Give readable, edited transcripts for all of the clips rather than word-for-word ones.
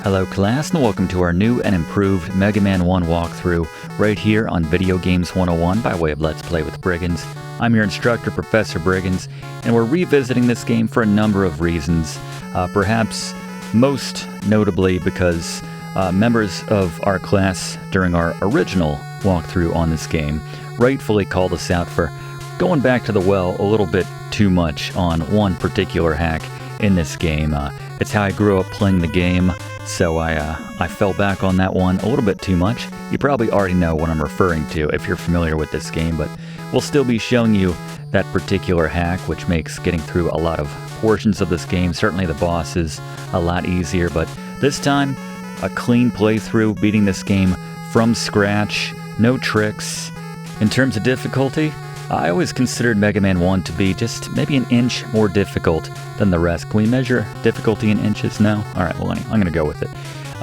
Hello class, and welcome to our new and improved Mega Man 1 walkthrough right here on Video Games 101 by way of Let's Play with Brigands. I'm your instructor, Professor Brigands, and we're revisiting this game for a number of reasons. Perhaps most notably because members of our class during our original walkthrough on this game rightfully called us out for going back to the well a little bit too much on one particular hack in this game. It's how I grew up playing the game, so I fell back on that one a little bit too much. You probably already know what I'm referring to if you're familiar with this game, but we'll still be showing you that particular hack, which makes getting through a lot of portions of this game, certainly the bosses, a lot easier. But this time, a clean playthrough, beating this game from scratch, no tricks. In terms of difficulty, I always considered Mega Man 1 to be just maybe an inch more difficult than the rest. Can we measure difficulty in inches? No? Alright, well, I'm going to go with it.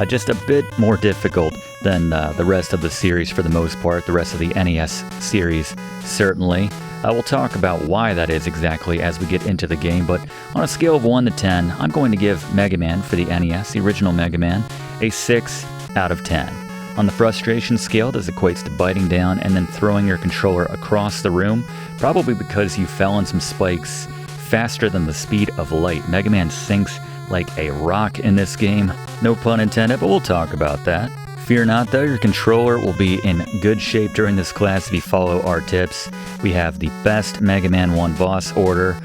Just a bit more difficult than the rest of the series for the most part, the rest of the NES series, certainly. We'll talk about why that is exactly as we get into the game, but on a scale of 1 to 10, I'm going to give Mega Man for the NES, the original Mega Man, a 6 out of 10. On the frustration scale, this equates to biting down and then throwing your controller across the room, probably because you fell on some spikes faster than the speed of light. Mega Man sinks like a rock in this game. No pun intended, but we'll talk about that. Fear not though, your controller will be in good shape during this class if you follow our tips. We have the best Mega Man 1 boss order.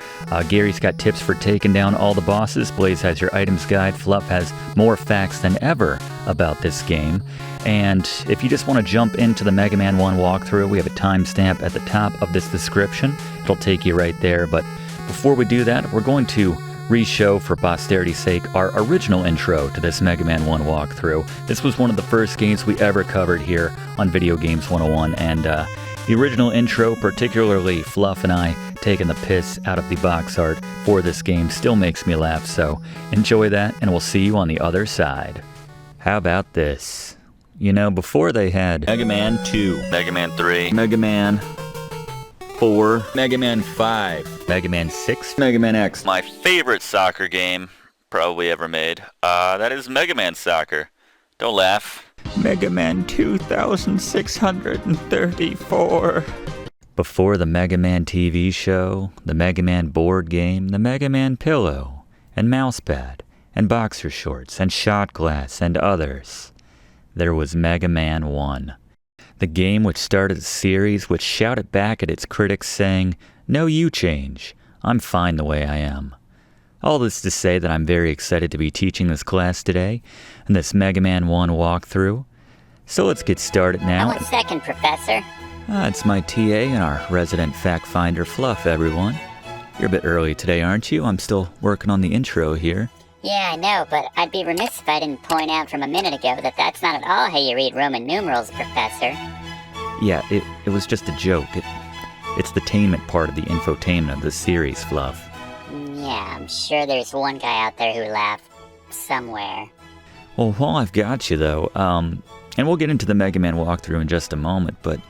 Gary's got tips for taking down all the bosses. Blaze has your items guide. Fluff has more facts than ever about this game. And if you just want to jump into the Mega Man 1 walkthrough, we have a timestamp at the top of this description. It'll take you right there. But before we do that, we're going to re-show, for posterity's sake, our original intro to this Mega Man 1 walkthrough. This was one of the first games we ever covered here on Video Games 101, and the original intro, particularly Fluff and I taking the piss out of the box art for this game, still makes me laugh, so enjoy that, and we'll see you on the other side. How about this? You know, before they had Mega Man 2, Mega Man 3, Mega Man 4, Mega Man 5, Mega Man 6, Mega Man X. My favorite soccer game probably ever made. That is Mega Man Soccer. Don't laugh. Mega Man 2634. Before the Mega Man TV show, the Mega Man board game, the Mega Man pillow, and mousepad, and boxer shorts, and shot glass, and others, there was Mega Man 1. The game which started a series which shouted back at its critics saying, "No you change, I'm fine the way I am." All this to say that I'm very excited to be teaching this class today, in this Mega Man 1 walkthrough. So let's get started now. 1 second, Professor. It's my TA and our resident fact finder, Fluff, everyone. You're a bit early today, aren't you? I'm still working on the intro here. Yeah, I know, but I'd be remiss if I didn't point out from a minute ago that that's not at all how you read Roman numerals, Professor. Yeah, it was just a joke. It's the tainment part of the infotainment of the series, Fluff. Yeah, I'm sure there's one guy out there who laughed somewhere. Well, while I've got you, though, and we'll get into the Mega Man walkthrough in just a moment, but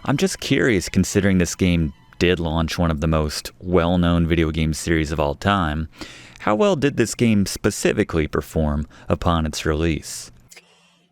I'm just curious, considering this game did launch one of the most well-known video game series of all time, how well did this game specifically perform upon its release?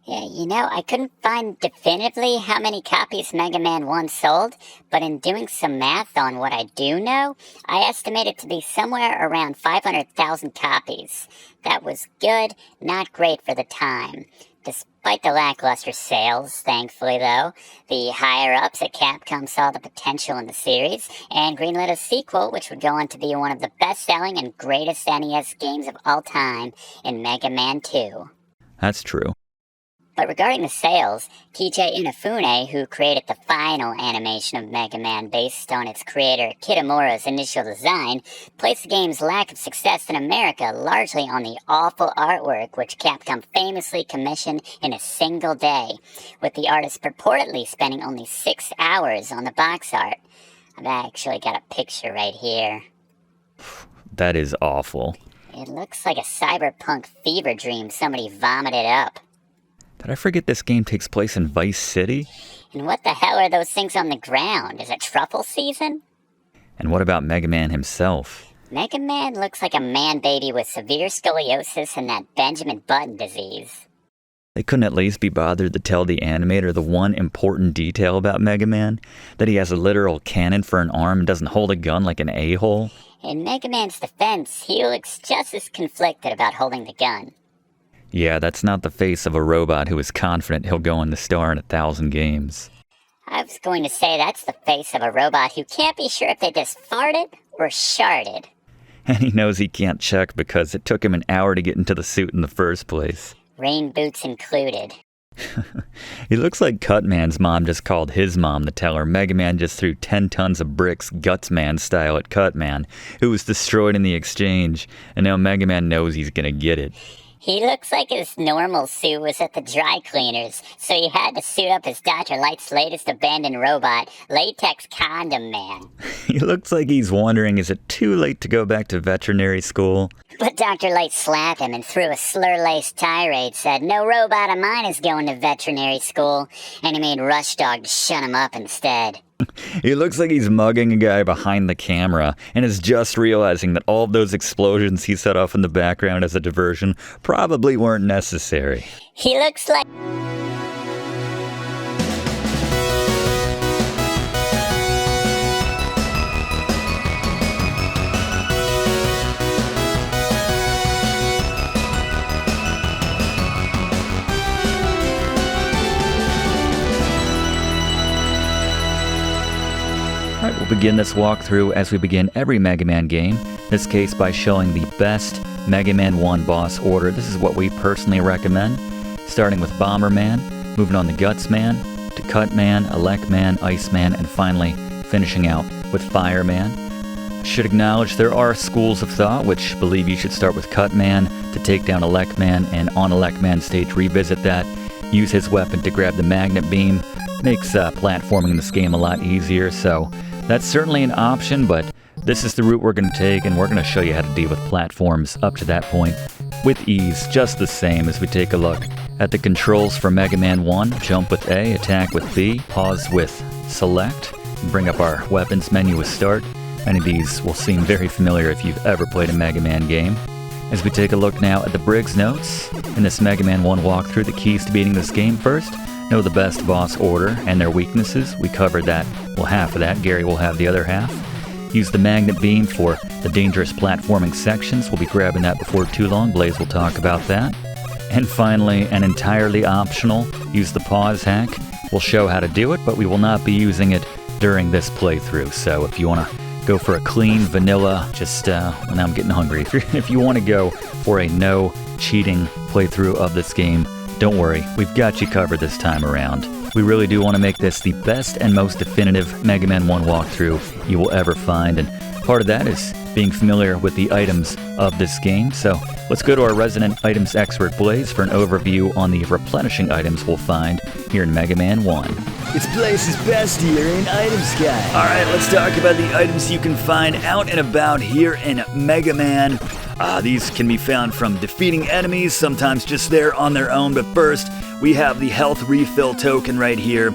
Yeah, you know, I couldn't find definitively how many copies Mega Man 1 sold, but in doing some math on what I do know, I estimate it to be somewhere around 500,000 copies. That was good, not great for the time. Despite the lackluster sales, thankfully though, the higher-ups at Capcom saw the potential in the series, and greenlit a sequel which would go on to be one of the best-selling and greatest NES games of all time in Mega Man 2. That's true. But regarding the sales, TJ Inafune, who created the final animation of Mega Man based on its creator Kitamura's initial design, placed the game's lack of success in America largely on the awful artwork which Capcom famously commissioned in a single day, with the artist purportedly spending only 6 hours on the box art. I've actually got a picture right here. That is awful. It looks like a cyberpunk fever dream somebody vomited up. Did I forget this game takes place in Vice City? And what the hell are those things on the ground? Is it truffle season? And what about Mega Man himself? Mega Man looks like a man baby with severe scoliosis and that Benjamin Button disease. They couldn't at least be bothered to tell the animator the one important detail about Mega Man, that he has a literal cannon for an arm and doesn't hold a gun like an a-hole. In Mega Man's defense, he looks just as conflicted about holding the gun. Yeah, that's not the face of a robot who is confident he'll go on the star in 1,000 games. I was going to say that's the face of a robot who can't be sure if they just farted or sharted. And he knows he can't check because it took him an hour to get into the suit in the first place. Rain boots included. He looks like Cutman's mom just called his mom to tell her Mega Man just threw 10 tons of bricks Gutsman style at Cutman, who was destroyed in the exchange, and now Mega Man knows he's gonna get it. He looks like his normal suit was at the dry cleaners, so he had to suit up as Dr. Light's latest abandoned robot, Latex Condom Man. He looks like he's wondering, is it too late to go back to veterinary school? But Dr. Light slapped him and threw a slur-laced tirade, said no robot of mine is going to veterinary school, and he made Rush Dog to shut him up instead. He looks like he's mugging a guy behind the camera and is just realizing that all of those explosions he set off in the background as a diversion probably weren't necessary. He looks like... Alright, we'll begin this walkthrough as we begin every Mega Man game, this case by showing the best Mega Man 1 boss order. This is what we personally recommend, starting with Bomberman, moving on to Gutsman, to Cutman, Elec Man, Iceman, and finally finishing out with Fireman. I should acknowledge there are schools of thought which believe you should start with Cutman to take down Elec Man, and on Elec Man Stage revisit that, use his weapon to grab the magnet beam. Makes platforming in this game a lot easier, so that's certainly an option, but this is the route we're going to take, and we're going to show you how to deal with platforms up to that point with ease, just the same as we take a look at the controls for Mega Man 1. Jump with A, attack with B, pause with select, and bring up our weapons menu with start. Many of these will seem very familiar if you've ever played a Mega Man game. As we take a look now at the Briggs notes, in this Mega Man 1 walkthrough, the keys to beating this game: first, know the best boss order and their weaknesses. We covered that, well, half of that. Gary will have the other half. Use the magnet beam for the dangerous platforming sections. We'll be grabbing that before too long. Blaze will talk about that. And finally, and entirely optional, use the pause hack. We'll show how to do it, but we will not be using it during this playthrough. So if you want to go for a clean, vanilla, just, now I'm getting hungry. If you want to go for a no cheating playthrough of this game, don't worry, we've got you covered this time around. We really do want to make this the best and most definitive Mega Man 1 walkthrough you will ever find, and part of that is being familiar with the items of this game. So let's go to our resident items expert Blaze for an overview on the replenishing items we'll find here in Mega Man 1. It's Blaze's best here in Items Guide. Alright, let's talk about the items you can find out and about here in Mega Man. These can be found from defeating enemies, sometimes just there on their own, but first, we have the health refill token right here.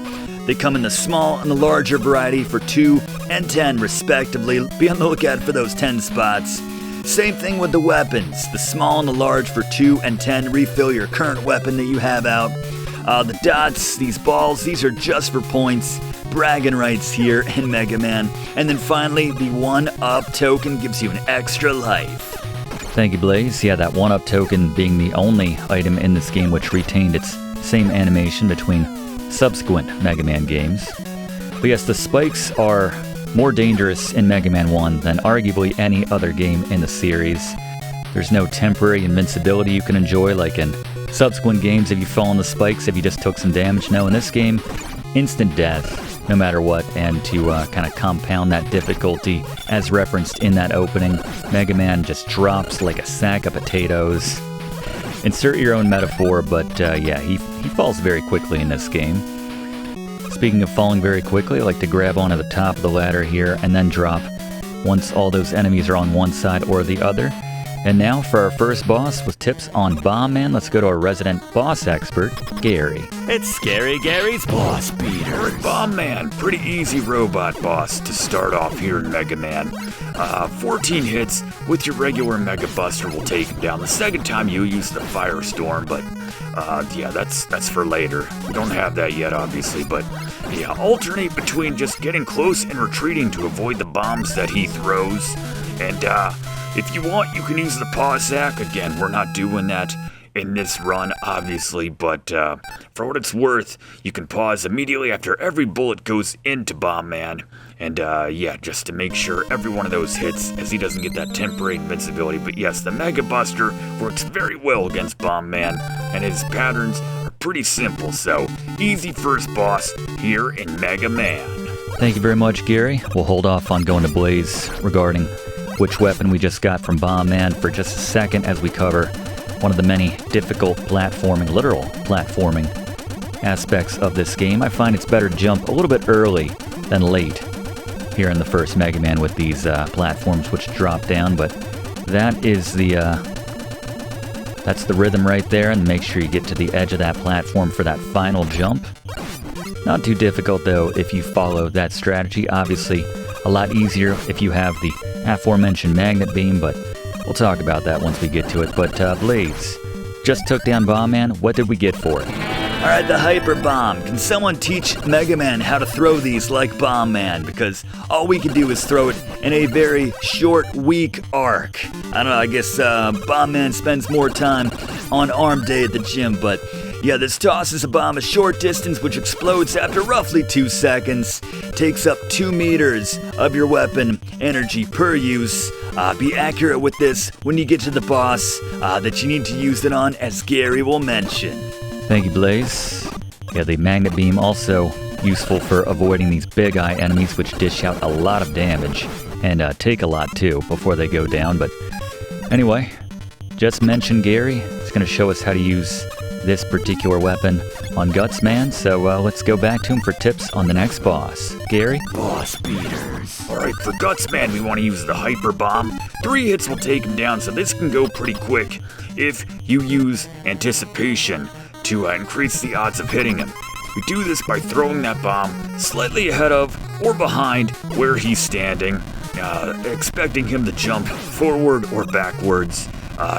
They come in the small and the larger variety for 2 and 10 respectively. Be on the lookout for those 10 spots. Same thing with the weapons. The small and the large for 2 and 10 refill your current weapon that you have out. The dots, these balls, these are just for points. Bragging rights here in Mega Man. And then finally, the 1-up token gives you an extra life. Thank you, Blaze. Yeah, that 1-up token being the only item in this game which retained its same animation between subsequent Mega Man games. But yes, the spikes are more dangerous in Mega Man 1 than arguably any other game in the series. There's no temporary invincibility you can enjoy like in subsequent games if you fall on the spikes, if you just took some damage. No, in this game, instant death, no matter what. And to kind of compound that difficulty, as referenced in that opening, Mega Man just drops like a sack of potatoes. Insert your own metaphor, but yeah, he falls very quickly in this game. Speaking of falling very quickly, I like to grab onto the top of the ladder here and then drop once all those enemies are on one side or the other. And now for our first boss with tips on Bomb Man, let's go to our resident boss expert, Gary. It's Scary Gary's Boss Beater. Bomb Man, pretty easy robot boss to start off here in Mega Man. 14 hits with your regular Mega Buster will take him down. The second time you use the Firestorm, but yeah, that's for later. We don't have that yet, obviously, but yeah, alternate between just getting close and retreating to avoid the bombs that he throws. And if you want, you can use the pause sack. Again, we're not doing that in this run, obviously, but for what it's worth, you can pause immediately after every bullet goes into Bomb Man. And yeah, just to make sure every one of those hits, as he doesn't get that temporary invincibility. But yes, the Mega Buster works very well against Bomb Man, and his patterns are pretty simple, so easy first boss here in Mega Man. Thank you very much, Gary. We'll hold off on going to Blaze regarding which weapon we just got from Bomb Man for just a second as we cover one of the many difficult platforming, literal platforming aspects of this game. I find it's better to jump a little bit early than late here in the first Mega Man with these platforms which drop down, but that is that's the rhythm right there, and make sure you get to the edge of that platform for that final jump. Not too difficult though if you follow that strategy. Obviously a lot easier if you have the aforementioned magnet beam, but we'll talk about that once we get to it. But Blaze just took down Bomb Man. What did we get for it? Alright, the Hyper Bomb. Can someone teach Mega Man how to throw these like Bomb Man? Because all we can do is throw it in a very short, weak arc. I don't know, I guess Bomb Man spends more time on arm day at the gym, but yeah, this tosses a bomb a short distance which explodes after roughly 2 seconds. Takes up 2 meters of your weapon energy per use. Be accurate with this when you get to the boss that you need to use it on, as Gary will mention. Thank you, Blaze. Yeah, the magnet beam also useful for avoiding these big eye enemies which dish out a lot of damage and take a lot too before they go down. But anyway, just mentioned Gary. He's going to show us how to use this particular weapon on Guts Man, so let's go back to him for tips on the next boss. Gary? Boss Beaters. Alright, for Guts Man, we want to use the Hyper Bomb. 3 hits will take him down, so this can go pretty quick if you use Anticipation to increase the odds of hitting him. We do this by throwing that bomb slightly ahead of or behind where he's standing, expecting him to jump forward or backwards.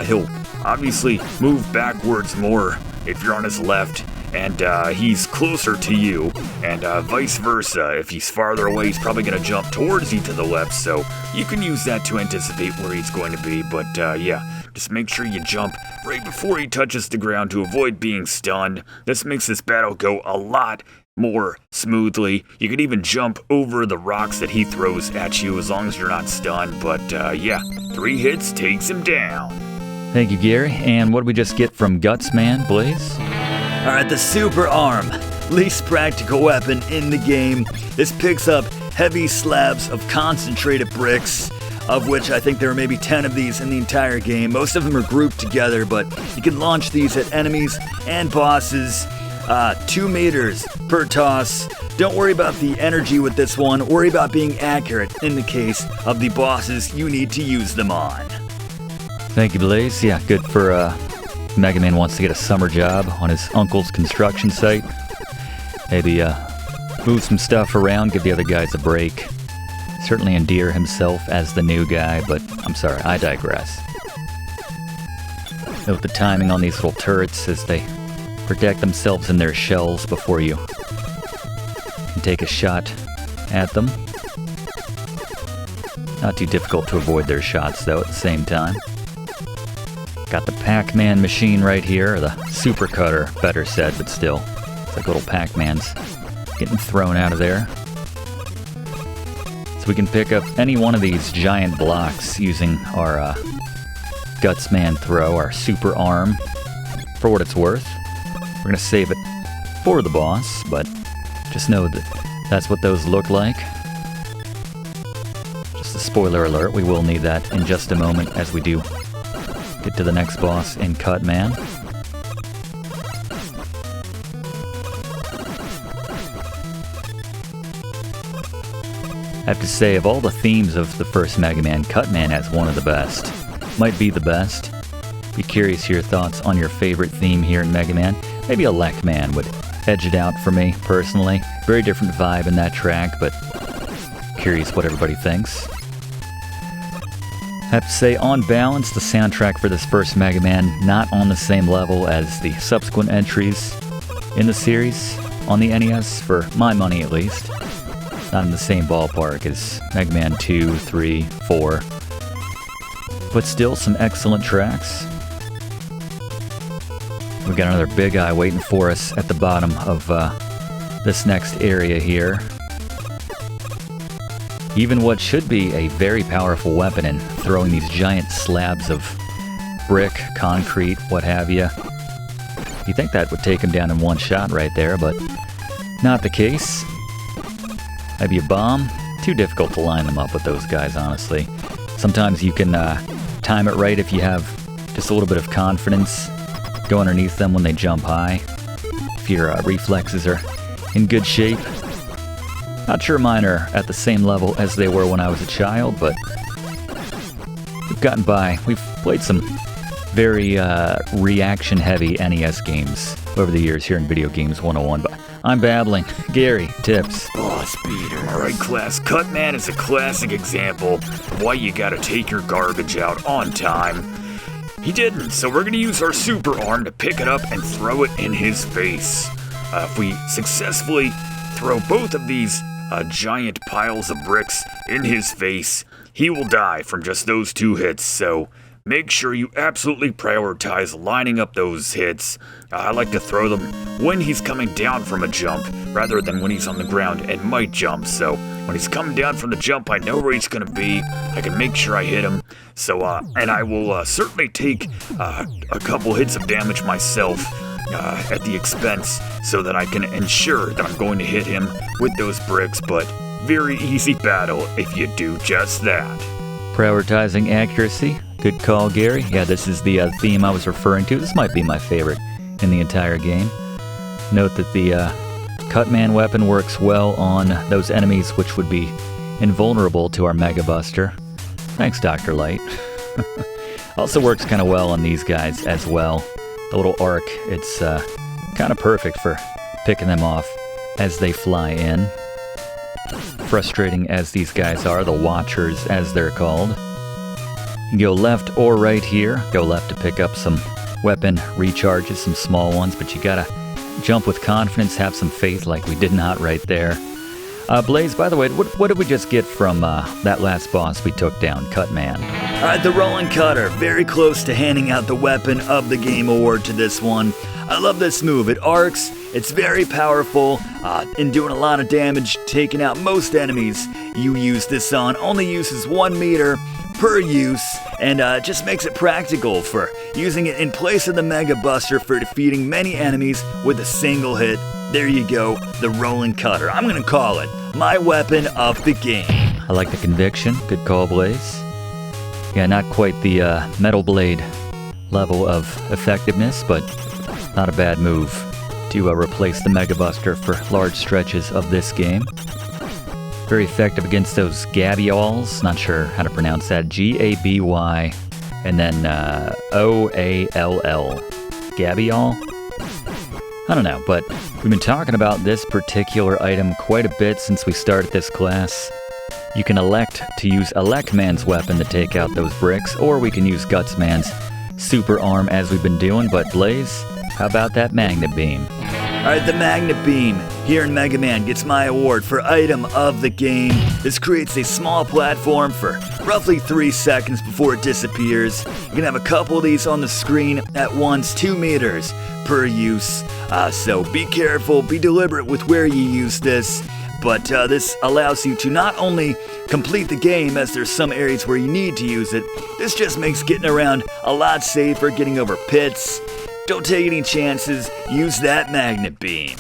He'll obviously move backwards more if you're on his left and he's closer to you, and vice versa. If he's farther away, he's probably going to jump towards you to the left, so you can use that to anticipate where he's going to be. But yeah, just make sure you jump right before he touches the ground to avoid being stunned. This makes this battle go a lot more smoothly. You can even jump over the rocks that he throws at you as long as you're not stunned. But yeah, 3 hits takes him down. Thank you, Gary. And what did we just get from Guts Man, Blaze? Alright, the Super Arm. Least practical weapon in the game. This picks up heavy slabs of concentrated bricks, of which I think there are maybe 10 of these in the entire game. Most of them are grouped together, but you can launch these at enemies and bosses. 2 meters per toss. Don't worry about the energy with this one. Worry about being accurate in the case of the bosses you need to use them on. Thank you, Blaze. Yeah, good for Mega Man wants to get a summer job on his uncle's construction site. Maybe move some stuff around, give the other guys a break. Certainly endear himself as the new guy, but I'm sorry, I digress. Note the timing on these little turrets as they protect themselves in their shells before you can take a shot at them. Not too difficult to avoid their shots, though, at the same time. Got the Pac-Man machine right here, or the Super Cutter, better said, but still. It's like little Pac-Mans getting thrown out of there. So we can pick up any one of these giant blocks using our Guts Man throw, our Super Arm, for what it's worth. We're going to save it for the boss, but just know that that's what those look like. Just a spoiler alert, we will need that in just a moment as we do get to the next boss in Cut Man. I have to say, of all the themes of the first Mega Man, Cut Man has one of the best. might be the best. Be curious to your thoughts on your favorite theme here in Mega Man. Maybe Elec Man would edge it out for me, personally. Very different vibe in that track, but curious what everybody thinks. Have to say, on balance, the soundtrack for this first Mega Man not on the same level as the subsequent entries in the series on the NES, for my money at least. Not in the same ballpark as Mega Man 2, 3, 4. But still, some excellent tracks. We've got another big eye waiting for us at the bottom of this next area here. Even what should be a very powerful weapon in throwing these giant slabs of brick, concrete, what have you. You'd think that would take him down in one shot right there, but not the case. Maybe a bomb? Too difficult to line them up with those guys, honestly. Sometimes you can time it right if you have just a little bit of confidence. Go underneath them when they jump high. If your reflexes are in good shape. Not sure mine are at the same level as they were when I was a child, but we've gotten by. We've played some very reaction-heavy NES games over the years here in Video Games 101, but I'm babbling. Gary, tips. Boss beater. Alright, class. Cutman is a classic example of why you gotta take your garbage out on time. He didn't, so we're gonna use our super arm to pick it up and throw it in his face. If we successfully throw both of these giant piles of bricks in his face, he will die from just those 2 hits, so make sure you absolutely prioritize lining up those hits. I like to throw them when he's coming down from a jump, rather than when he's on the ground and might jump. So when he's coming down from the jump, I know where he's going to be. I can make sure I hit him. So, and I will certainly take a couple hits of damage myself at the expense, so that I can ensure that I'm going to hit him with those bricks. But very easy battle if you do just that. Prioritizing accuracy. Good call, Gary. Yeah, this is the theme I was referring to. This might be my favorite in the entire game. Note that the Cutman weapon works well on those enemies which would be invulnerable to our Mega Buster. Thanks, Dr. Light. Also works kind of well on these guys as well. The little arc, it's kind of perfect for picking them off as they fly in. Frustrating as these guys are, the Watchers as they're called. You can go left or right here. Go left to pick up some weapon recharges, some small ones, but you gotta jump with confidence, have some faith like we did not right there. Blaze, by the way, what did we just get from that last boss we took down, Cutman? Alright, the Rolling Cutter, very close to handing out the Weapon of the Game award to this one. I love this move. It arcs, it's very powerful, in doing a lot of damage, taking out most enemies you use this on. Only uses 1 meter per use, and just makes it practical for using it in place of the Mega Buster for defeating many enemies with a single hit. There you go, the Rolling Cutter. I'm gonna call it my weapon of the game. I like the conviction. Good call, Blaze. Yeah, not quite the Metal Blade level of effectiveness, but not a bad move to replace the Mega Buster for large stretches of this game. Very effective against those Gabby-alls. Not sure how to pronounce that. G-A-B-Y and then O-A-L-L. Gabby-all? I don't know, but we've been talking about this particular item quite a bit since we started this class. You can elect to use Elec Man's weapon to take out those bricks, or we can use Guts Man's super arm as we've been doing, but Blaze, how about that Magnet Beam? Alright, the Magnet Beam here in Mega Man gets my award for item of the game. This creates a small platform for roughly 3 seconds before it disappears. You can have a couple of these on the screen at once, 2 meters per use. So be careful, be deliberate with where you use this. But this allows you to not only complete the game, as there's some areas where you need to use it, this just makes getting around a lot safer, getting over pits. Don't take any chances, use that Magnet Beam.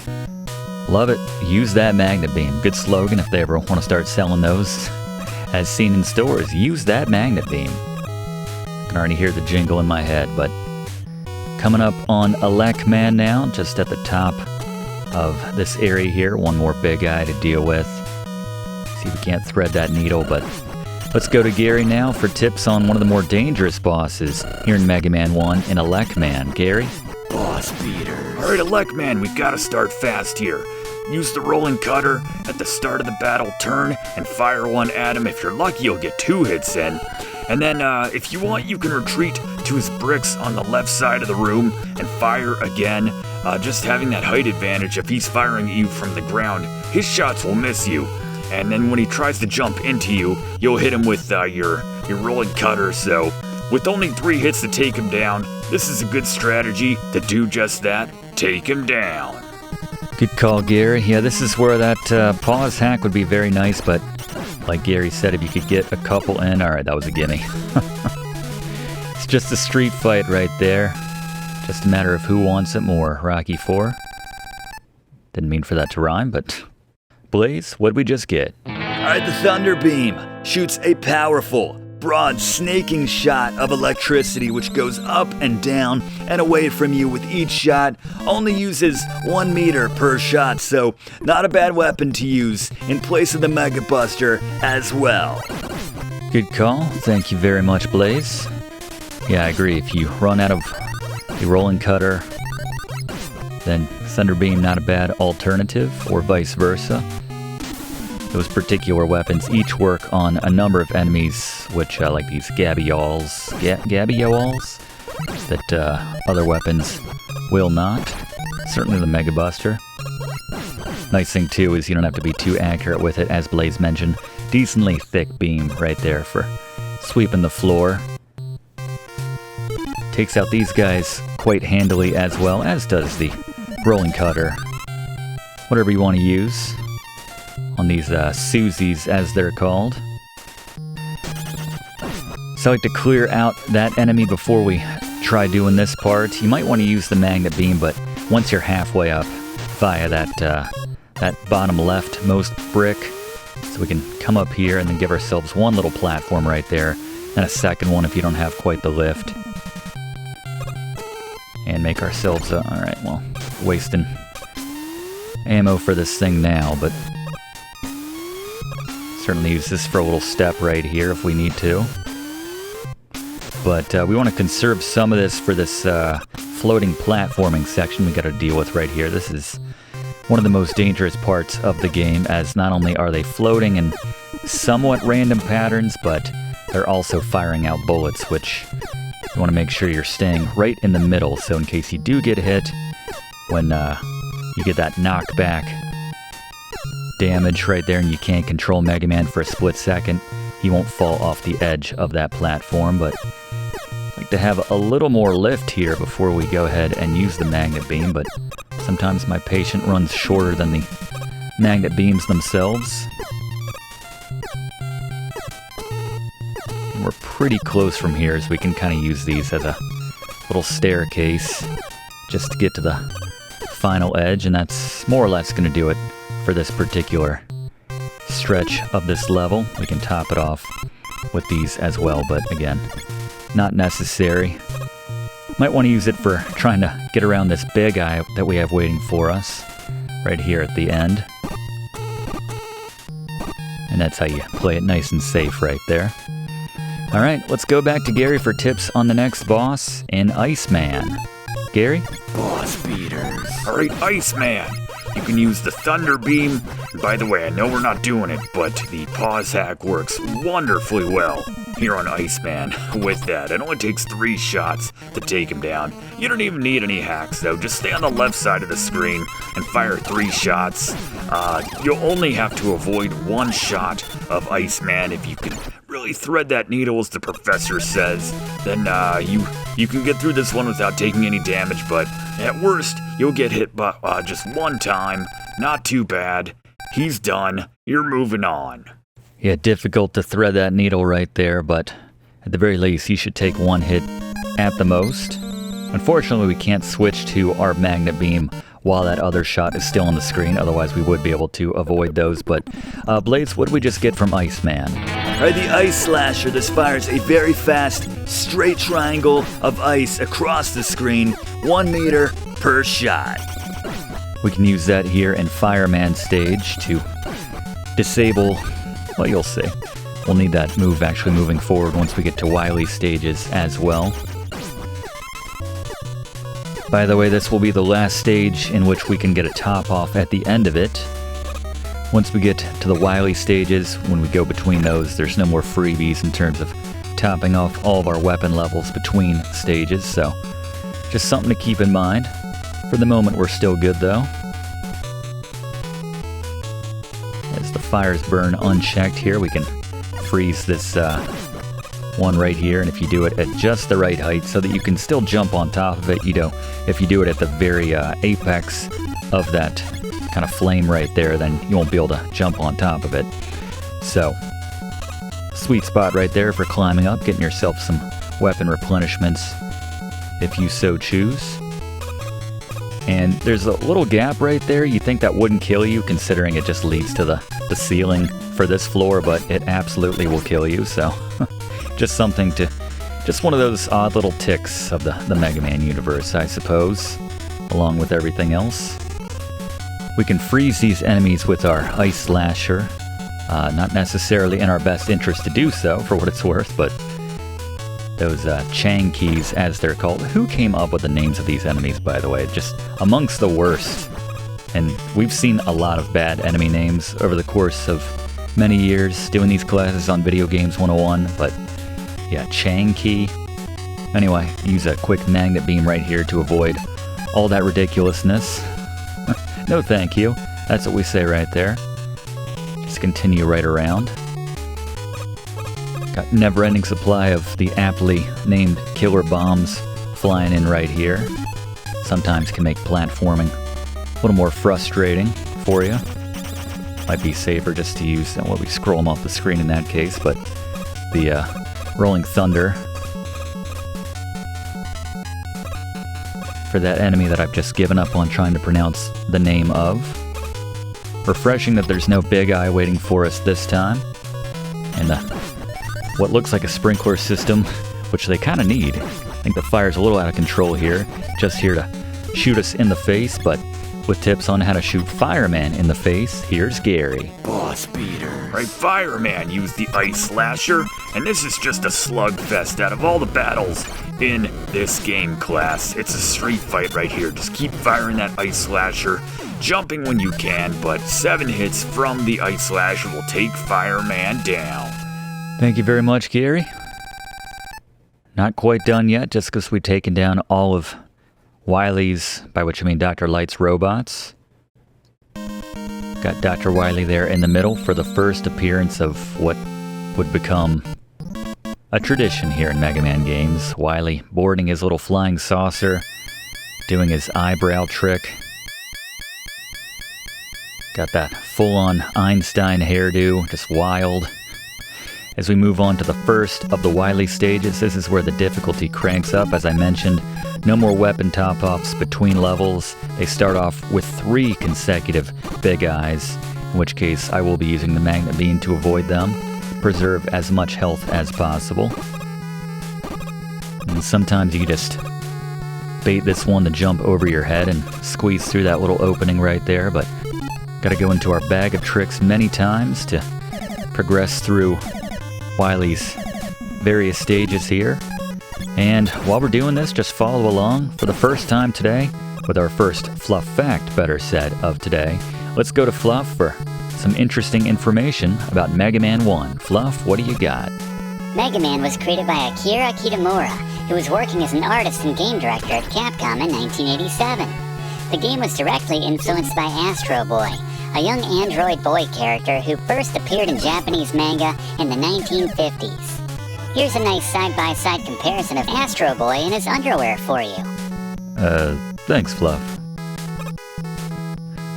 Love it. Use that Magnet Beam. Good slogan if they ever want to start selling those. As seen in stores, use that Magnet Beam. I can already hear the jingle in my head, but coming up on Elec Man now, just at the top of this area here. One more big guy to deal with. See if we can't thread that needle, but Let's go to Gary now for tips on one of the more dangerous bosses here in Mega Man 1 in Elec Man. Gary? Boss beater. Alright, Elec Man, we gotta start fast here. Use the rolling cutter at the start of the battle, turn and fire one at him. If you're lucky, you'll get 2 hits in. And then, if you want, you can retreat to his bricks on the left side of the room and fire again. Just having that height advantage, if he's firing at you from the ground, his shots will miss you. And then when he tries to jump into you, you'll hit him with your rolling cutter. So with only 3 hits to take him down, this is a good strategy to do just that, take him down. Good call, Gary. Yeah, this is where that pause hack would be very nice, but like Gary said, if you could get a couple in, alright, that was a gimme. It's just a street fight right there. Just a matter of who wants it more. Rocky 4. Didn't mean for that to rhyme, but... Blaze, what'd we just get? Alright, the Thunder Beam shoots a powerful, broad, snaking shot of electricity which goes up and down and away from you with each shot. Only uses 1 meter per shot, so not a bad weapon to use in place of the Mega Buster as well. Good call. Thank you very much, Blaze. Yeah, I agree. If you run out of the rolling cutter, then Thunder Beam not a bad alternative, or vice versa. Those particular weapons each work on a number of enemies, which like these Gabiols, that other weapons will not. Certainly the Mega Buster. Nice thing too is you don't have to be too accurate with it, as Blaze mentioned. Decently thick beam right there for sweeping the floor. Takes out these guys quite handily as well, as does the rolling cutter. Whatever you want to use on these Susies, as they're called. So I like to clear out that enemy before we try doing this part. You might want to use the magnet beam, but once you're halfway up via that bottom leftmost brick, so we can come up here and then give ourselves one little platform right there, and a second one if you don't have quite the lift. And make ourselves, alright, well, wasting ammo for this thing now, but certainly use this for a little step right here if we need to. But we want to conserve some of this for this floating platforming section we got to deal with right here. This is one of the most dangerous parts of the game, as not only are they floating in somewhat random patterns, but they're also firing out bullets, which you want to make sure you're staying right in the middle, so in case you do get hit, when you get that knockback damage right there and you can't control Mega Man for a split second, he won't fall off the edge of that platform. But I'd like to have a little more lift here before we go ahead and use the magnet beam, but sometimes my patient runs shorter than the magnet beams themselves. And we're pretty close from here, as we can kind of use these as a little staircase just to get to the final edge, and that's more or less going to do it for this particular stretch of this level. We can top it off with these as well, but again, not necessary. Might want to use it for trying to get around this big eye that we have waiting for us right here at the end. And that's how you play it nice and safe right there. Alright, let's go back to Gary for tips on the next boss in Iceman. Gary? Boss beaters. Alright, Iceman. You can use the Thunder Beam. And by the way, I know we're not doing it, but the pause hack works wonderfully well here on Iceman. With that, it only takes 3 shots to take him down. You don't even need any hacks though. Just stay on the left side of the screen and fire 3 shots. You'll only have to avoid 1 shot of Iceman. If you can really thread that needle, as the professor says, then you can get through this one without taking any damage, but at worst, you'll get hit by just 1 time. Not too bad. He's done. You're moving on. Yeah, difficult to thread that needle right there, but at the very least, he should take 1 hit at the most. Unfortunately, we can't switch to our magnet beam while that other shot is still on the screen, otherwise we would be able to avoid those. But Blaze, what did we just get from Iceman? Alright, the Ice Slasher. This fires a very fast, straight triangle of ice across the screen, 1 meter per shot. We can use that here in Man Stage to disable, well, you'll see. We'll need that move actually moving forward once we get to Wily stages as well. By the way, this will be the last stage in which we can get a top off at the end of it. Once we get to the Wily stages, when we go between those, there's no more freebies in terms of topping off all of our weapon levels between stages, so just something to keep in mind. For the moment, we're still good though. As the fires burn unchecked here, we can freeze this one right here, and if you do it at just the right height so that you can still jump on top of it, you know, if you do it at the very apex of that kind of flame right there, then you won't be able to jump on top of it. So, sweet spot right there for climbing up, getting yourself some weapon replenishments if you so choose. And there's a little gap right there. You think that wouldn't kill you, considering it just leads to the ceiling for this floor, but it absolutely will kill you, so just something to, just one of those odd little ticks of the Mega Man universe, I suppose, along with everything else. We can freeze these enemies with our Ice Slasher. Not necessarily in our best interest to do so, for what it's worth, but those Chang keys, as they're called. Who came up with the names of these enemies, by the way? Just amongst the worst. And we've seen a lot of bad enemy names over the course of many years doing these classes on Video Games 101, but yeah, Chang key. Anyway, use a quick magnet beam right here to avoid all that ridiculousness. No thank you. That's what we say right there. Just continue right around. Got never-ending supply of the aptly named killer bombs flying in right here. Sometimes can make platforming a little more frustrating for you. Might be safer just to use, well, we scroll them off the screen in that case, but the Rolling Thunder for that enemy that I've just given up on trying to pronounce the name of. Refreshing that there's no Big Eye waiting for us this time. And what looks like a sprinkler system, which they kind of need. I think the fire's a little out of control here, just here to shoot us in the face, but with tips on how to shoot Fireman in the face, here's Gary. Boss beater. Right, Fireman used the Ice Slasher, and this is just a slugfest out of all the battles in this game class. It's a street fight right here. Just keep firing that Ice Slasher, jumping when you can, but 7 hits from the Ice Slasher will take Fireman down. Thank you very much, Gary. Not quite done yet, just because we've taken down all of Wily's, by which I mean Dr. Light's robots. Got Dr. Wily there in the middle for the first appearance of what would become a tradition here in Mega Man games. Wily boarding his little flying saucer, doing his eyebrow trick. Got that full-on Einstein hairdo, just wild. As we move on to the first of the Wily stages, this is where the difficulty cranks up. As I mentioned, no more weapon top-offs between levels. They start off with 3 consecutive Big Eyes, in which case I will be using the magnet beam to avoid them, preserve as much health as possible. And sometimes you just bait this one to jump over your head and squeeze through that little opening right there, but gotta go into our bag of tricks many times to progress through Wily's various stages here. And while we're doing this, just follow along for the first time today with our first Fluff fact, better said, of today. Let's go to Fluff for some interesting information about Mega Man 1. Fluff, what do you got? Mega Man was created by Akira Kitamura, who was working as an artist and game director at Capcom in 1987. The game was directly influenced by Astro Boy, a young android boy character who first appeared in Japanese manga in the 1950s. Here's a nice side-by-side comparison of Astro Boy in his underwear for you. Thanks, Fluff.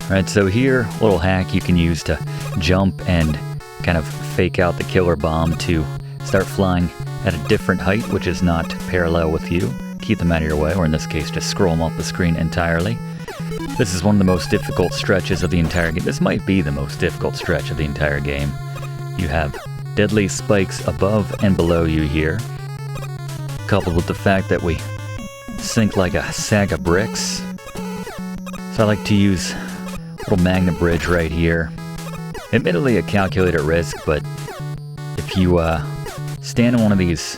Alright, so here, a little hack you can use to jump and kind of fake out the killer bomb to start flying at a different height, which is not parallel with you. Keep them out of your way, or in this case, just scroll them off the screen entirely. This is one of the most difficult stretches of the entire game. This might be the most difficult stretch of the entire game. You have deadly spikes above and below you here, coupled with the fact that we sink like a sack of bricks. So I like to use a little magnet bridge right here. Admittedly a calculated risk, but if if you stand on one of these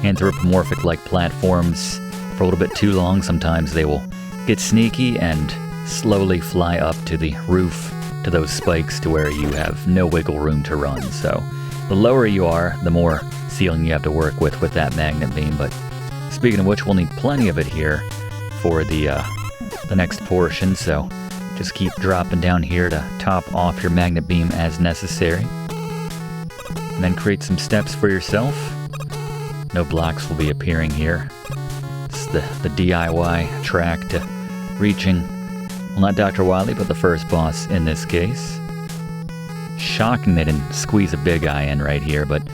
anthropomorphic-like platforms for a little bit too long, sometimes they will get sneaky and slowly fly up to the roof, to those spikes, to where you have no wiggle room to run. So the lower you are, the more ceiling you have to work with that magnet beam. But speaking of which, we'll need plenty of it here for the next portion, so just keep dropping down here to top off your magnet beam as necessary. And then create some steps for yourself. No blocks will be appearing here. It's the DIY track to reaching, well, not Dr. Wily, but the first boss in this case. Shocking they didn't squeeze a big eye in right here, but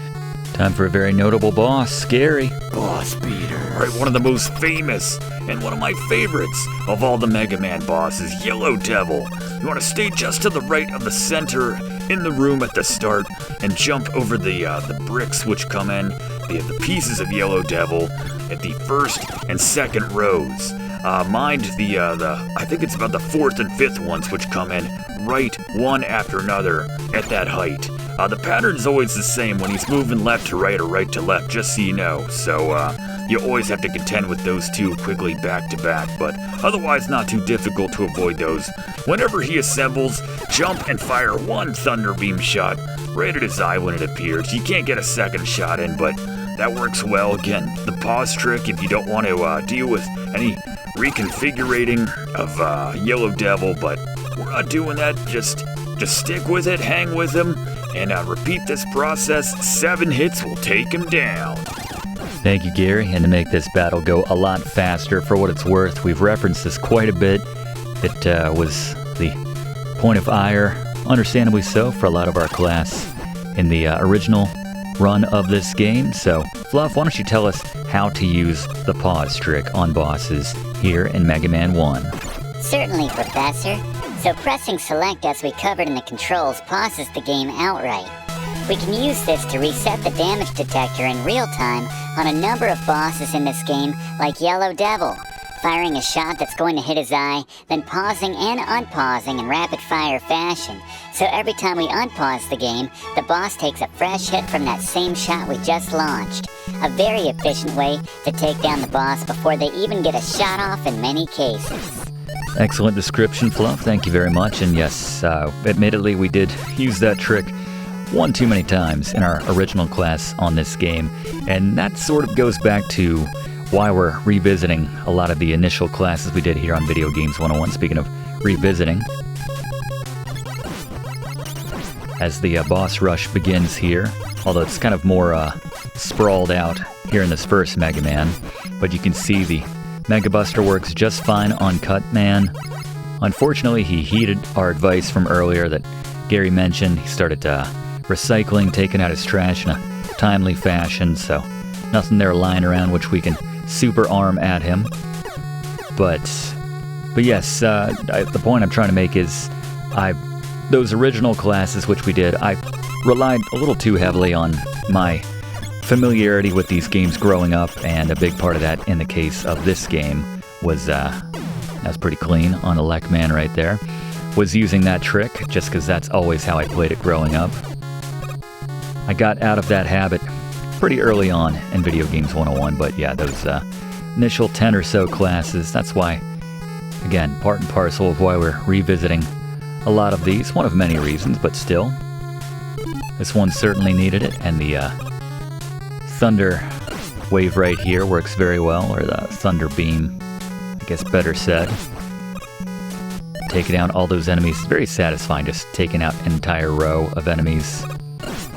time for a very notable boss, Scary. Boss beater. Right, one of the most famous and one of my favorites of all the Mega Man bosses, Yellow Devil. You want to stay just to the right of the center in the room at the start and jump over the bricks which come in. They have the pieces of Yellow Devil at the first and second rows. Mind the I think it's about the fourth and fifth ones which come in right one after another at that height. The pattern's always the same when he's moving left to right or right to left, just so you know. So you always have to contend with those two quickly back to back, but otherwise not too difficult to avoid those. Whenever he assembles, jump and fire one thunder beam shot right at his eye when it appears. You can't get a second shot in, but that works well. Again, the pause trick if you don't want to deal with any reconfigurating of Yellow Devil, but we're not doing that. Just stick with it, hang with him, and repeat this process. 7 hits will take him down. Thank you, Gary. And to make this battle go a lot faster, for what it's worth, we've referenced this quite a bit. It was the point of ire, understandably so, for a lot of our class in the original run of this game. So, Fluff, why don't you tell us how to use the pause trick on bosses here in Mega Man 1? Certainly, Professor. So pressing select, as we covered in the controls, pauses the game outright. We can use this to reset the damage detector in real time on a number of bosses in this game, like Yellow Devil, firing a shot that's going to hit his eye, then pausing and unpausing in rapid-fire fashion. So every time we unpause the game, the boss takes a fresh hit from that same shot we just launched. A very efficient way to take down the boss before they even get a shot off in many cases. Excellent description, Fluff. Thank you very much. And yes, admittedly, we did use that trick one too many times in our original class on this game. And that sort of goes back to why we're revisiting a lot of the initial classes we did here on Video Games 101. Speaking of revisiting, as the boss rush begins here, although it's kind of more sprawled out here in this first Mega Man, but you can see the Mega Buster works just fine on Cut Man. Unfortunately, he heeded our advice from earlier that Gary mentioned. He started recycling, taking out his trash in a timely fashion, so nothing there lying around which we can super arm at him. But yes, the point I'm trying to make is those original classes which we did, I relied a little too heavily on my familiarity with these games growing up, and a big part of that in the case of this game was, that's pretty clean on Elec Man right there, was using that trick, just because that's always how I played it growing up. I got out of that habit pretty early on in Video Games 101, but yeah, those initial 10 or so classes, that's why, again, part and parcel of why we're revisiting a lot of these, one of many reasons, but still, this one certainly needed it, and the Thunder Wave right here works very well, or the Thunder Beam, I guess better said. Taking out all those enemies, very satisfying, just taking out an entire row of enemies,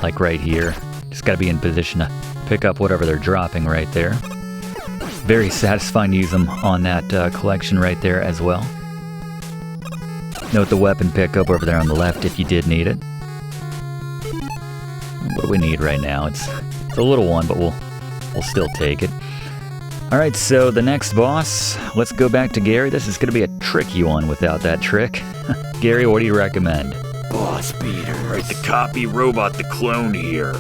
like right here. Just gotta be in position to pick up whatever they're dropping right there. Very satisfying to use them on that collection right there as well. Note the weapon pickup over there on the left if you did need it. What do we need right now? It's a little one, but we'll still take it. Alright, so the next boss, let's go back to Gary. This is going to be a tricky one without that trick. Gary, what do you recommend? Boss beater. Right, the copy robot, the clone here.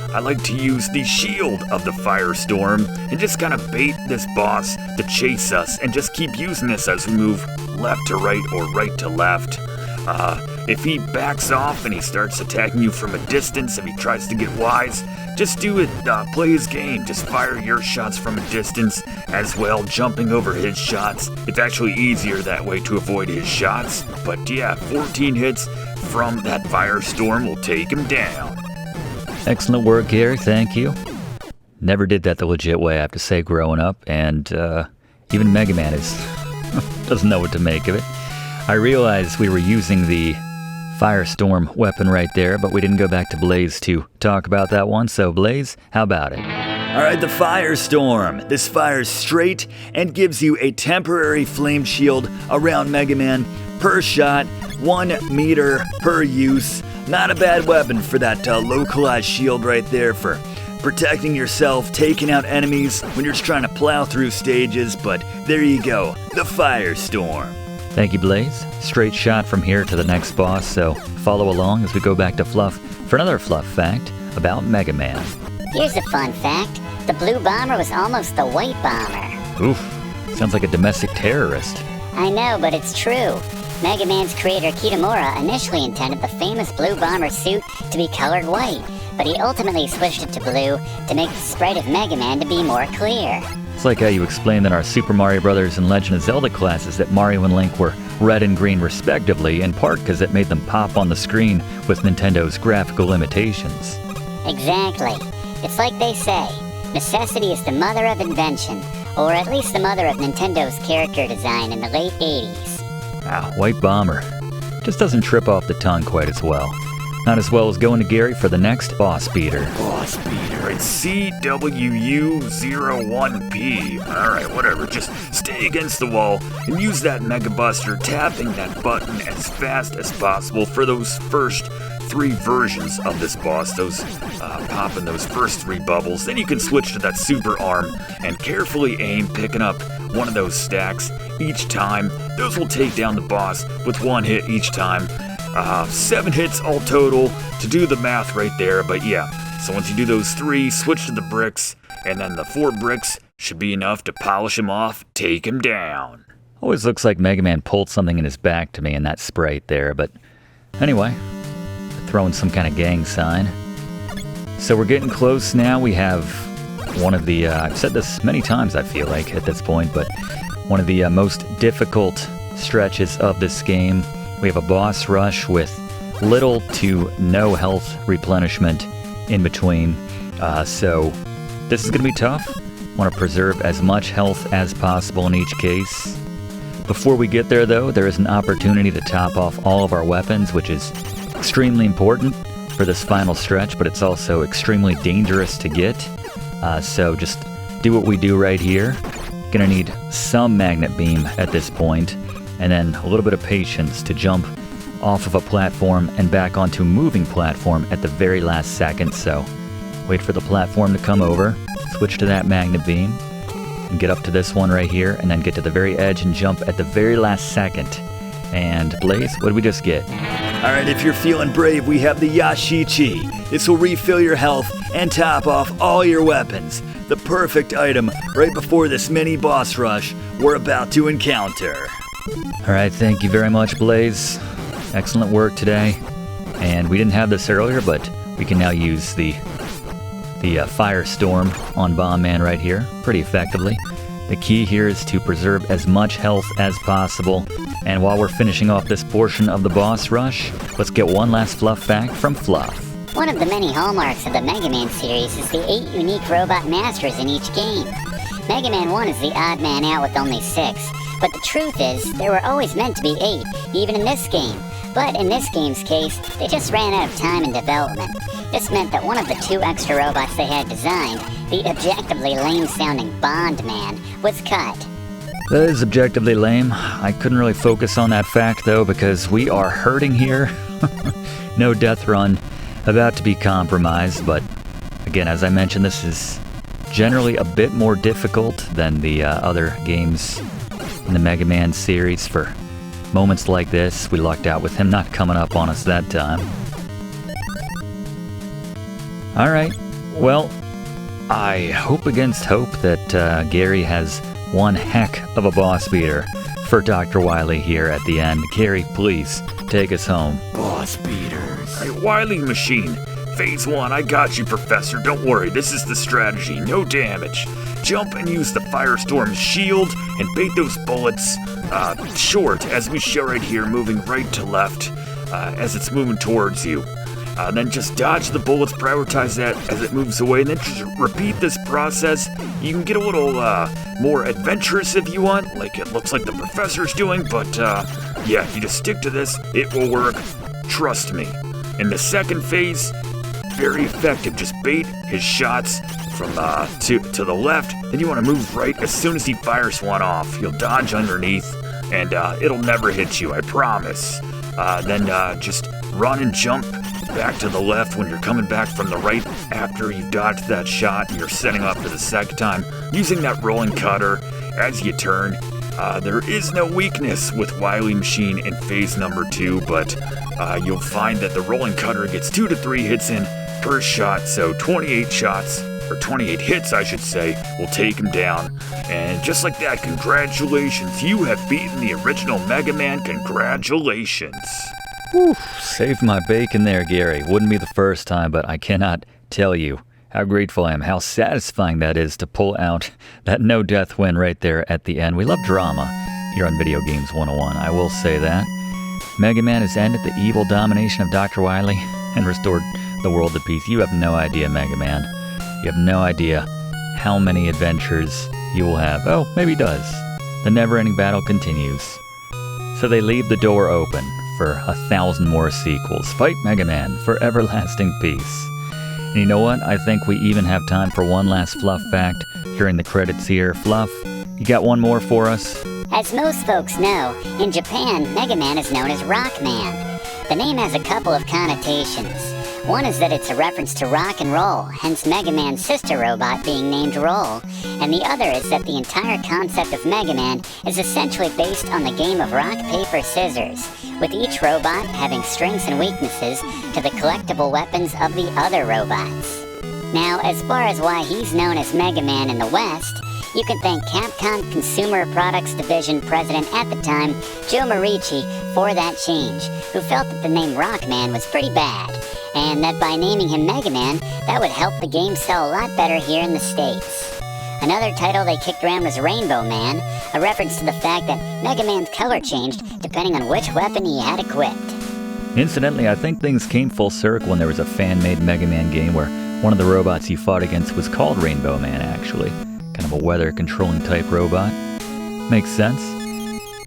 I like to use the shield of the Firestorm and just kind of bait this boss to chase us and just keep using this as we move left to right or right to left. If he backs off and he starts attacking you from a distance, if he tries to get wise, just do it, play his game. Just fire your shots from a distance as well, jumping over his shots. It's actually easier that way to avoid his shots. But yeah, 14 hits from that firestorm will take him down. Excellent work, Gary. Thank you. Never did that the legit way, I have to say, growing up. And even Mega Man doesn't know what to make of it. I realized we were using the Firestorm weapon right there, but we didn't go back to Blaze to talk about that one. So Blaze, how about it? Alright, the Firestorm. This fires straight and gives you a temporary flame shield around Mega Man per shot, 1 meter per use. Not a bad weapon for that localized shield right there for protecting yourself, taking out enemies when you're just trying to plow through stages, but there you go, the Firestorm. Thank you, Blaze. Straight shot from here to the next boss, so follow along as we go back to Fluff for another Fluff fact about Mega Man. Here's a fun fact. The blue bomber was almost the white bomber. Oof, sounds like a domestic terrorist. I know, but it's true. Mega Man's creator Kitamura initially intended the famous blue bomber suit to be colored white, but he ultimately switched it to blue to make the sprite of Mega Man to be more clear. It's like how you explained in our Super Mario Bros. And Legend of Zelda classes that Mario and Link were red and green respectively, in part because it made them pop on the screen with Nintendo's graphical limitations. Exactly. It's like they say, necessity is the mother of invention, or at least the mother of Nintendo's character design in the late 80s. Wow, White Bomber. Just doesn't trip off the tongue quite as well. Not as well as going to Gary for the next boss beater. Boss beater, it's CWU01P. Alright, whatever, just stay against the wall and use that Mega Buster, tapping that button as fast as possible for those first 3 versions of this boss, those popping those first 3 bubbles. Then you can switch to that super arm and carefully aim, picking up one of those stacks each time. Those will take down the boss with 1 hit each time. 7 hits all total to do the math right there, but yeah. So once you do those 3, switch to the bricks, and then the 4 bricks should be enough to polish him off, take him down. Always looks like Mega Man pulled something in his back to me in that sprite there, but anyway, throwing some kind of gang sign. So we're getting close now. We have one of the, I've said this many times I feel like at this point, but one of the most difficult stretches of this game. We have a boss rush with little to no health replenishment in between, so this is going to be tough. Want to preserve as much health as possible in each case. Before we get there, though, there is an opportunity to top off all of our weapons, which is extremely important for this final stretch, but it's also extremely dangerous to get. So just do what we do right here. Gonna need some magnet beam at this point, and then a little bit of patience to jump off of a platform and back onto a moving platform at the very last second. So wait for the platform to come over, switch to that magnet beam, and get up to this one right here, and then get to the very edge and jump at the very last second. And Blaze, what did we just get? Alright, if you're feeling brave, we have the Yashichi. This will refill your health and top off all your weapons. The perfect item right before this mini boss rush we're about to encounter. Alright, thank you very much, Blaze. Excellent work today. And we didn't have this earlier, but we can now use the Firestorm on Bomb Man right here pretty effectively. The key here is to preserve as much health as possible. And while we're finishing off this portion of the boss rush, let's get one last Fluff fact from Fluff. One of the many hallmarks of the Mega Man series is the 8 unique robot masters in each game. Mega Man 1 is the odd man out with only 6, but the truth is, there were always meant to be 8, even in this game. But in this game's case, they just ran out of time in development. This meant that one of the 2 extra robots they had designed, the objectively lame-sounding Bond Man, was cut. That is objectively lame. I couldn't really focus on that fact, though, because we are hurting here. No death run about to be compromised, but again, as I mentioned, this is generally a bit more difficult than the other games in the Mega Man series. For moments like this, we lucked out with him not coming up on us that time. Alright, well, I hope against hope that Gary has one heck of a boss beater for Dr. Wily here at the end. Gary, please take us home. Boss beaters. Hey, Wily Machine, Phase 1, I got you, Professor. Don't worry, this is the strategy. No damage. Jump and use the Firestorm's shield and bait those bullets short, as we show right here, moving right to left as it's moving towards you. Then just dodge the bullets, prioritize that as it moves away, and then just repeat this process. You can get a little more adventurous if you want, like it looks like the Professor's doing, but yeah, you just stick to this, it will work, trust me. In the second phase, very effective, just bait his shots from to the left, then you want to move right as soon as he fires one off. You'll dodge underneath, and it'll never hit you, I promise. Then just run and jump back to the left when you're coming back from the right after you've dodged that shot and you're setting up for the second time, using that rolling cutter as you turn. There is no weakness with Wily Machine in phase number 2, but you'll find that the rolling cutter gets 2 to 3 hits in per shot, so 28 shots, or 28 hits I should say, will take him down. And just like that, congratulations, you have beaten the original Mega Man. Congratulations. Whew, saved my bacon there, Gary. Wouldn't be the first time, but I cannot tell you how grateful I am, how satisfying that is to pull out that no-death win right there at the end. We love drama here on Video Games 101, I will say that. Mega Man has ended the evil domination of Dr. Wily and restored the world to peace. You have no idea, Mega Man. You have no idea how many adventures you will have. Oh, maybe he does. The never-ending battle continues. So they leave the door open for 1,000 more sequels. Fight Mega Man for everlasting peace. And you know what? I think we even have time for one last Fluff fact during the credits here. Fluff, you got one more for us? As most folks know, in Japan, Mega Man is known as Rock Man. The name has a couple of connotations. One is that it's a reference to rock and roll, hence Mega Man's sister robot being named Roll, and the other is that the entire concept of Mega Man is essentially based on the game of rock, paper, scissors, with each robot having strengths and weaknesses to the collectible weapons of the other robots. Now, as far as why he's known as Mega Man in the West, you can thank Capcom Consumer Products Division President at the time, Joe Morici, for that change, who felt that the name Rockman was pretty bad, and that by naming him Mega Man, that would help the game sell a lot better here in the States. Another title they kicked around was Rainbow Man, a reference to the fact that Mega Man's color changed depending on which weapon he had equipped. Incidentally, I think things came full circle when there was a fan-made Mega Man game where one of the robots you fought against was called Rainbow Man, actually. Kind of a weather-controlling type robot. Makes sense.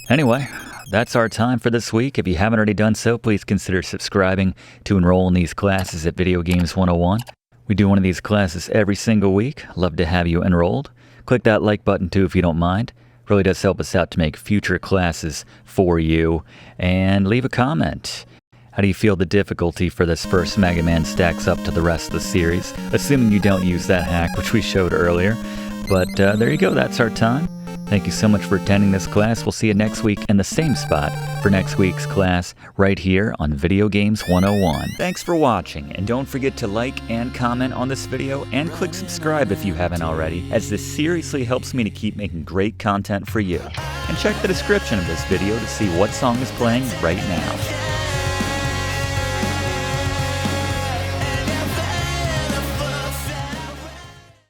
Anyway, that's our time for this week. If you haven't already done so, please consider subscribing to enroll in these classes at Video Games 101. We do one of these classes every single week. Love to have you enrolled. Click that like button too if you don't mind. Really does help us out to make future classes for you. And leave a comment. How do you feel the difficulty for this first Mega Man stacks up to the rest of the series? Assuming you don't use that hack, which we showed earlier. But there you go, that's our time. Thank you so much for attending this class. We'll see you next week in the same spot for next week's class right here on Video Games 101. Thanks for watching, and don't forget to like and comment on this video and click subscribe if you haven't already, as this seriously helps me to keep making great content for you. And check the description of this video to see what song is playing right now.